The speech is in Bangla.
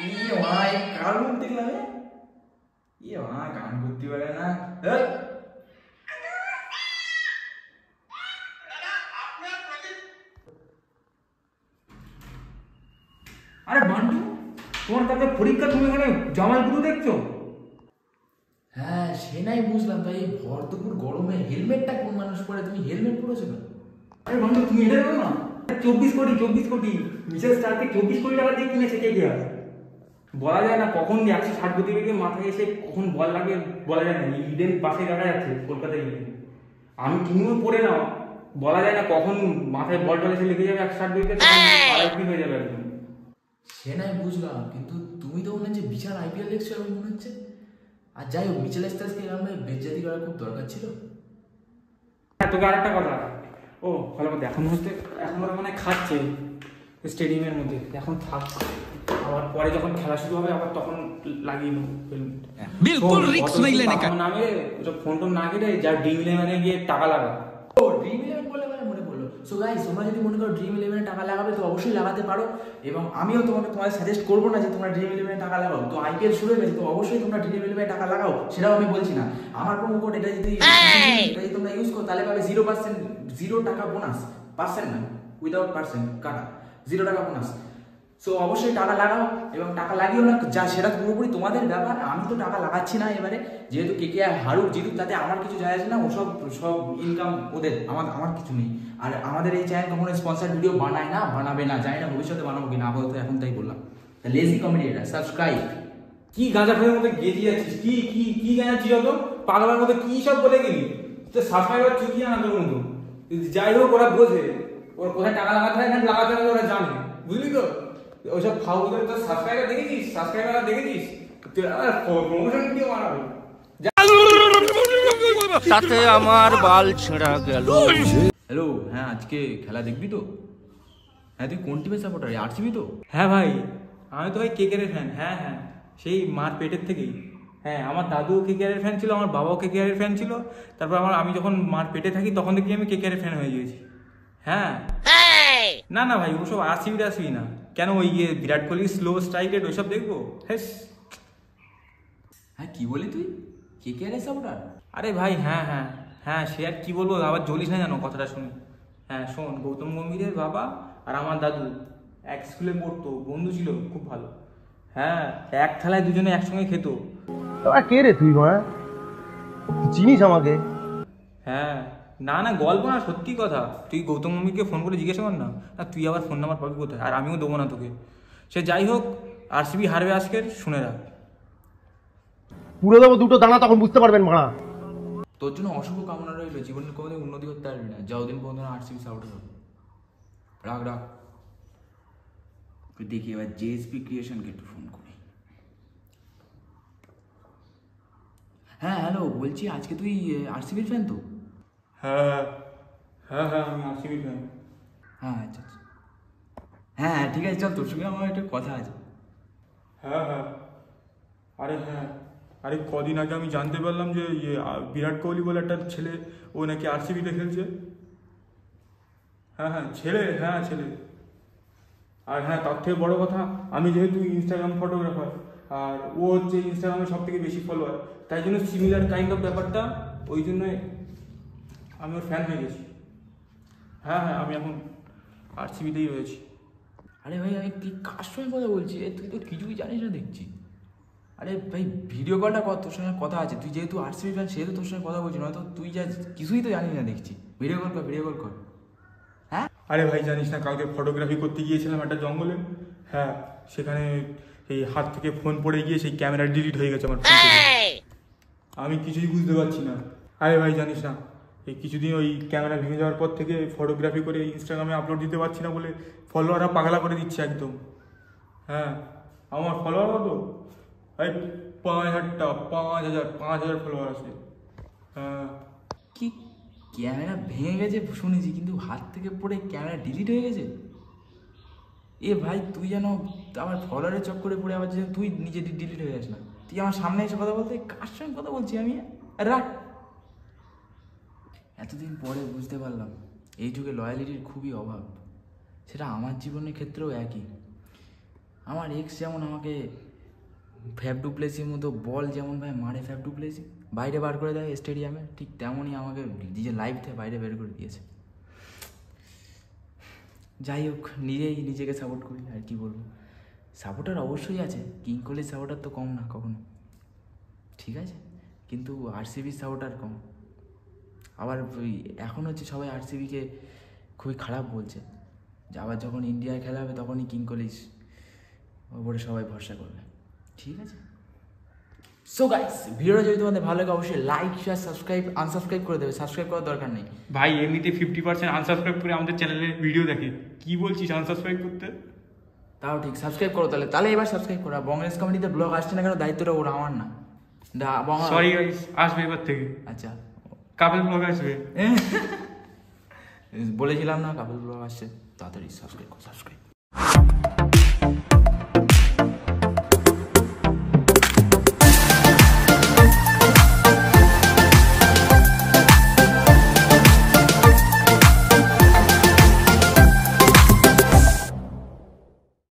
ইয়ে ভাই কারণ দেখলাম ইয়ে ভাই গান করতে পারে না। আরে বান্টু, তোমার কাছে পরীক্ষা, তুমি এখানে জামালপুর দেখছো? হ্যাঁ সে নাই বুঝলাম, তাই এই ভরদুপুর গরমে হেলমেটটা কোন মানুষ পরে, তুমি হেলমেট পরেছো না? আরে বান্টু তুমি এটা করো না, 24 কোটি মিসেস স্টারকে 24 কোটি টাকা দিয়ে কিনেছে কে কে আর বলা যায় না কখন 160 গতিবেগে মাথায় এসে কখন বল লাগে বলা যায় না। ইডেন পাশে দেখা যাচ্ছে কলকাতায় ইডেন, আমি তুমিও পড়ে নাও, বলা যায় না কখন মাথায় বল টল এসে লেগে যাবে 160 গতিতে, তখন হয়ে যাবে একদম। সে নাই বুঝলাম, কিন্তু তুমি তো মনে হচ্ছে বিশাল আইপিএল দেখছো এরকম মনে হচ্ছে। আর যাই হোক, মিচেল স্টার্সকে এরকম বেজ্জাতি করা খুব দরকার ছিল। হ্যাঁ তোকে আরেকটা কথা, ও ভালো কথা, এখন হচ্ছে এখন ওরা মানে খাচ্ছে স্টেডিয়ামের মধ্যে, এখন থাক, আবার পরে যখন খেলা শুরু হবে আবার তখন লাগিয়ে নেবো বিলকুল রিস্ক নাই লেনে কা নামে ওটা ফোন টোন না কেটে যা ড্রিম ইলেভেনে গিয়ে টাকা লাগা। ও ড্রিম ইলেভেন বলে মনে পড়লো। সো গাইস, তোমরা যদি মনে করো ড্রিম ইলেভেনে টাকা লাগাবে তো অবশ্যই লাগাতে পারো, এবং আমিও তোমাদের সাজেস্ট করবো না যে তোমরা ড্রিম ইলেভেনে টাকা লাগাও। তো আইপিএল শুরু হয়ে গেছে তো অবশ্যই তোমরা ড্রিম ইলেভেনে টাকা লাগাও, সেটাও আমি বলছি না। আমার প্রোমো কোড এটা যদি তোমরা ইউজ করো তাহলে পাবে 0%, 0 টাকা বোনাস, পার্সেন্ট না, উইদাউট পার্সেন্ট কাটা, 0 টাকা বোনাস। সো অবশ্যই টাকা লাগাও, এবং টাকা লাগিও না যা সেটা পুরোপুরি তোমাদের ব্যাপার। আমি তো টাকা লাগাচ্ছি না এবারে, যেহেতু কে হারুক জিতুক তাতে আমার কিছু যায় আসে না, ওসব সব ইনকাম ওদের, আমার কিছু নেই। আর আমাদের এই চ্যানেল কখনো স্পন্সার ভিডিও বানায় না, বানাবে না, জানি না ভবিষ্যতে বানাবো কিনা, আপাতত এখন তাই বললাম। লেজি কমেডি এটা, সাবস্ক্রাইব। কি গাঁজা ফের মধ্যে গেজি যাচ্ছিস, কি গাঁজাচ্ছিস অত পাগলার মধ্যে, কি সব বলে গেলি তো সাবস্ক্রাইবার চুকি আনা তোর মতো। যাই হোক ওরা বোঝে, ওরা কোথায় টাকা লাগাতে হয় না লাগাতে হবে ওরা জানে, বুঝলি তো। ওইসব ফাউ করে তোর সাবস্ক্রাইবার দেখেছিস তুই আবার প্রমোশন দিয়ে বানাবে, তাতে আমার বাল ছেঁড়া গেল। হ্যালো, হ্যাঁ আজকে খেলা দেখবি তো? হ্যাঁ তুই কোন টিমের সাপোর্টার, আরসিবি তো? হ্যাঁ ভাই আমি তো ভাই কেকেআরের ফ্যান। হ্যাঁ সেই মার পেটের থেকেই। হ্যাঁ আমার দাদু কেকেআরের ফ্যান ছিল, আমার বাবাও কেকেআরের ফ্যান ছিল, তারপর আমি যখন মার পেটে থাকি তখন দেখি আমি কেকেআরের ফ্যান হয়ে গিয়েছি। হ্যাঁ না ভাই ওসব আরসিবি না, কেন ওই Virat Kohli slow strike rate ওইসব দেখবো? হ্যাঁ কি বলি তুই কেকেআরের সাপোর্টার? আরে ভাই হ্যাঁ সে আর কি বলবো, আবার জ্বলিস না জানো কথাটা শুনে। হ্যাঁ শোন, গৌতম গম্ভীরের বাবা আর আমার দাদু এক স্কুলে পড়তো, বন্ধু ছিল খুব ভালো। হ্যাঁ এক থালায় দুজনে একসঙ্গে খেত। কে রে তুই, চিনিস আমাকে? হ্যাঁ না গল্প না, সত্যি কথা। তুই গৌতম গম্ভীরকে ফোন করে জিজ্ঞাসা কর না, তুই আবার ফোন নাম্বার পাবি কোথায়, আর আমিও দেবো না তোকে। সে যাই হোক, আরসিবি হারবে আজকের, শুনে রাখ। পুরো দেবো দুটো দানা, তখন বুঝতে পারবেন মারা। তোর জন্য অশুভ কামনা রইলো, জীবনের কোনোদিন উন্নতি করতে পারবি না যতদিন পর্যন্ত আরসিবি সাপোর্টার হবে। রাখ দেখি এবার জেএসপি ক্রিয়েশনকে একটু ফোন করি। হ্যাঁ হ্যালো, বলছি আজকে তুই আরসিবির ফ্যান তো? হ্যাঁ আমি আরসিবি ফ্যান। হ্যাঁ আচ্ছা হ্যাঁ ঠিক আছে, চল তোর সঙ্গে আমার একটা কথা আছে। হ্যাঁ আরে কদিন আগে আমি জানতে পারলাম যে বিরাট কোহলি বলে একটা ছেলে, ও নাকি আরসিবিতে খেলছে। ছেলে। আর হ্যাঁ তার থেকে বড় কথা, আমি যেহেতু ইনস্টাগ্রাম ফটোগ্রাফার, আর ও হচ্ছে ইনস্টাগ্রামে সব থেকে বেশি ফলোয়ার, তাই জন্য সিমিলার কাইন্ড অফ ব্যাপারটা, ওই জন্যই আমি ওর ফ্যান হয়ে গেছি। হ্যাঁ আমি এখন আরসিবিতেই রয়েছি। আরে ভাই আমি তুই কার সঙ্গে কথা বলছি, তুই তো কিছুই জানিস না দেখছি। আরে ভাই ভিডিও কলটা কর, তোর সঙ্গে কথা আছে। তুই যেহেতু আরসিবি ফ্যান সেহেতু তোর সঙ্গে কথা বলছি, নয়তো তুই যা কিছুই তো জানিস না দেখছি। ভিডিও কল কর। হ্যাঁ আরে ভাই জানিস না, কালকে ফটোগ্রাফি করতে গিয়েছিলাম একটা জঙ্গলে। হ্যাঁ সেখানে এই হাত থেকে ফোন পড়ে গিয়ে সেই ক্যামেরা ডিলিট হয়ে গেছে আমার ফোন থেকে। আমি কিছুই বুঝতে পারছি না। আরে ভাই জানিস না, এই কিছুদিন ওই ক্যামেরা ভেঙে যাওয়ার পর থেকে ফটোগ্রাফি করে ইনস্টাগ্রামে আপলোড দিতে পারছি না বলে ফলোয়াররা পাগলা করে দিচ্ছে একদম। হ্যাঁ আমার ফলোয়ার কত, এই 5,000 ফলোয়ার আছে। হ্যাঁ কি ক্যামেরা ভেঙে গেছে শুনেছি, কিন্তু হাত থেকে পড়ে ক্যামেরা ডিলিট হয়ে গেছে? এ ভাই তুই যেন আমার ফলোয়ারের চক্করে পড়ে আবার যে তুই নিজে ডিলিট হয়ে যাস না। তুই আমার সামনে এসে কথা বলতে, কার সঙ্গে কথা বলছি আমি? রাখ। এতদিন পরে বুঝতে পারলাম এই যুগে লয়ালিটির খুবই অভাব, সেটা আমার জীবনের ক্ষেত্রেও একই। আমার এক্স যেমন আমাকে ফ্যাব ডুপ্লেসির মতো বল যেমন ভাই মারে ফ্যাব ডুপ্লেসি বাইরে বার করে দেয় স্টেডিয়ামে, ঠিক তেমনই আমাকে নিজের লাইফ থেকে বাইরে বের করে দিয়েছে। যাই হোক, নিজেকে সাপোর্ট করি, আর কি বলবো। সাপোর্টার অবশ্যই আছে, কিং কোহলির সাপোর্টার তো কম না কখনো, ঠিক আছে, কিন্তু আরসিবির সাপোর্টার কম। আবার এখন হচ্ছে সবাই আরসিবিকে খুবই খারাপ বলছে, যে আবার যখন ইন্ডিয়ায় খেলা হবে তখনই কিং কোহলির ওপরে সবাই ভরসা করবে, ঠিক আছে। সো গাইস, ভিডিওটা যদি তোমাদের ভালো লাগে অবশ্যই লাইক শেয়ার সাবস্ক্রাইব আনসাবস্ক্রাইব করে দেবে, সাবস্ক্রাইব করার দরকার নেই ভাই। এমনিতে 50% আনসাবস্ক্রাইব করে আমাদের চ্যানেলে ভিডিও দেখে, কি বলছিস আনসাবস্ক্রাইব করতে? তাও ঠিক, সাবস্ক্রাইব করো তাহলে এবার সাবস্ক্রাইব করো। বঙ্গলেশ কমিটিতে ব্লগ আসছে না কেন, দায়িত্বটা ওরা আমার না। সরি গাইস, আসবে এবার থেকে আচ্ছা, কাপল ব্লগ আসবে। বলেছিলাম না কাপল ব্লগ আসছে, তাড়াতাড়ি সাবস্ক্রাইব।